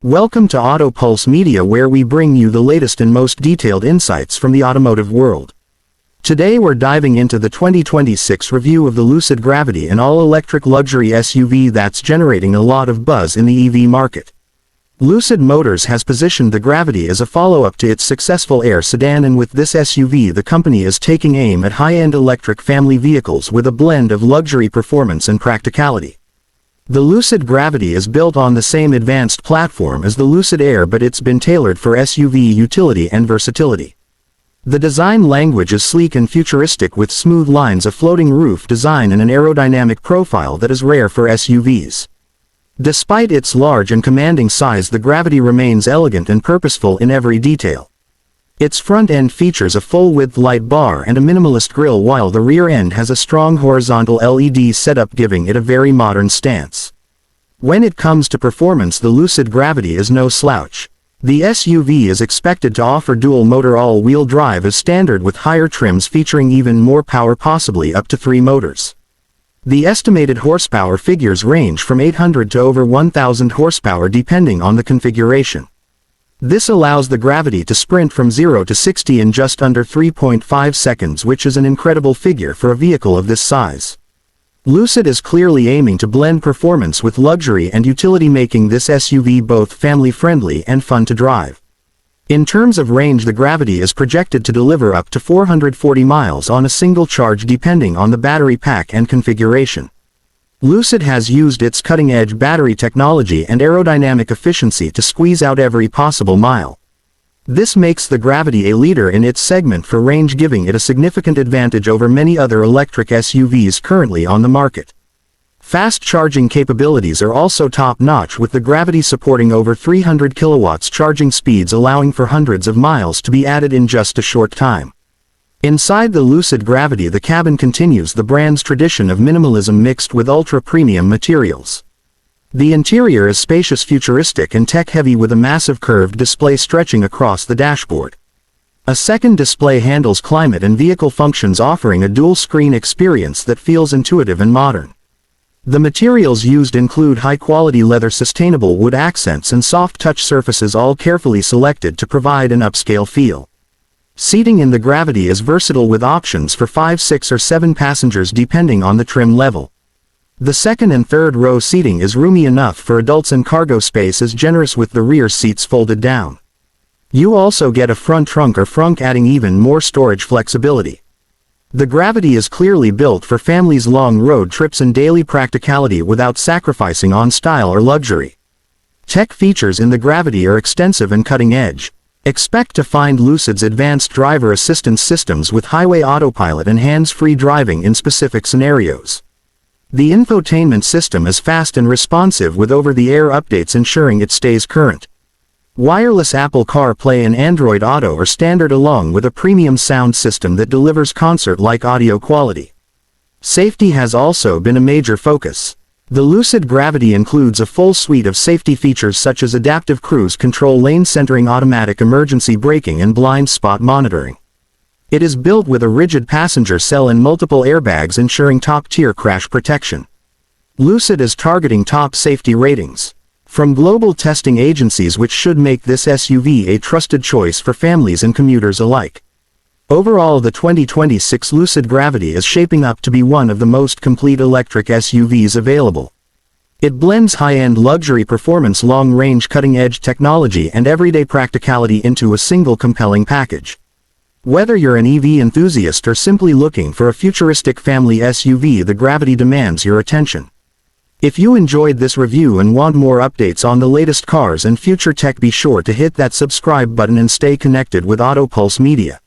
Welcome to Auto Pulse Media, where we bring you the latest and most detailed insights from the automotive world. Today we're diving into the 2026 review of the Lucid Gravity, an all-electric luxury SUV that's generating a lot of buzz in the EV market. Lucid Motors has positioned the Gravity as a follow-up to its successful Air sedan, and with this SUV the company is taking aim at high-end electric family vehicles with a blend of luxury, performance and practicality. The Lucid Gravity is built on the same advanced platform as the Lucid Air, but it's been tailored for SUV utility and versatility. The design language is sleek and futuristic, with smooth lines, a floating roof design and an aerodynamic profile that is rare for SUVs. Despite its large and commanding size, the Gravity remains elegant and purposeful in every detail. Its front end features a full-width light bar and a minimalist grille, while the rear end has a strong horizontal LED setup, giving it a very modern stance. When it comes to performance, the Lucid Gravity is no slouch. The SUV is expected to offer dual-motor all-wheel drive as standard, with higher trims featuring even more power, possibly up to 3 motors. The estimated horsepower figures range from 800 to over 1,000 horsepower depending on the configuration. This allows the Gravity to sprint from 0 to 60 in just under 3.5 seconds, which is an incredible figure for a vehicle of this size. Lucid is clearly aiming to blend performance with luxury and utility, making this SUV both family-friendly and fun to drive. In terms of range, the Gravity is projected to deliver up to 440 miles on a single charge, depending on the battery pack and configuration. Lucid has used its cutting-edge battery technology and aerodynamic efficiency to squeeze out every possible mile. This makes the Gravity a leader in its segment for range, giving it a significant advantage over many other electric SUVs currently on the market. Fast charging capabilities are also top-notch, with the Gravity supporting over 300 kilowatts charging speeds, allowing for hundreds of miles to be added in just a short time. Inside the Lucid Gravity, the cabin continues the brand's tradition of minimalism mixed with ultra-premium materials. The interior is spacious, futuristic and tech-heavy, with a massive curved display stretching across the dashboard. A second display handles climate and vehicle functions, offering a dual-screen experience that feels intuitive and modern. The materials used include high-quality leather, sustainable wood accents and soft touch surfaces, all carefully selected to provide an upscale feel. Seating in the Gravity is versatile, with options for 5, 6 or 7 passengers depending on the trim level. The second and third row seating is roomy enough for adults, and cargo space is generous with the rear seats folded down. You also get a front trunk or frunk, adding even more storage flexibility. The Gravity is clearly built for families, long road trips and daily practicality without sacrificing on style or luxury. Tech features in the Gravity are extensive and cutting-edge. Expect to find Lucid's advanced driver assistance systems with highway autopilot and hands-free driving in specific scenarios. The infotainment system is fast and responsive, with over-the-air updates ensuring it stays current. Wireless Apple CarPlay and Android Auto are standard, along with a premium sound system that delivers concert-like audio quality. Safety has also been a major focus. The Lucid Gravity includes a full suite of safety features such as adaptive cruise control, lane centering, automatic emergency braking and blind spot monitoring. It is built with a rigid passenger cell and multiple airbags, ensuring top-tier crash protection. Lucid is targeting top safety ratings from global testing agencies, which should make this SUV a trusted choice for families and commuters alike. Overall, the 2026 Lucid Gravity is shaping up to be one of the most complete electric SUVs available. It blends high-end luxury, performance, long-range, cutting-edge technology and everyday practicality into a single compelling package. Whether you're an EV enthusiast or simply looking for a futuristic family SUV, the Gravity demands your attention. If you enjoyed this review and want more updates on the latest cars and future tech, be sure to hit that subscribe button and stay connected with Auto Pulse Media.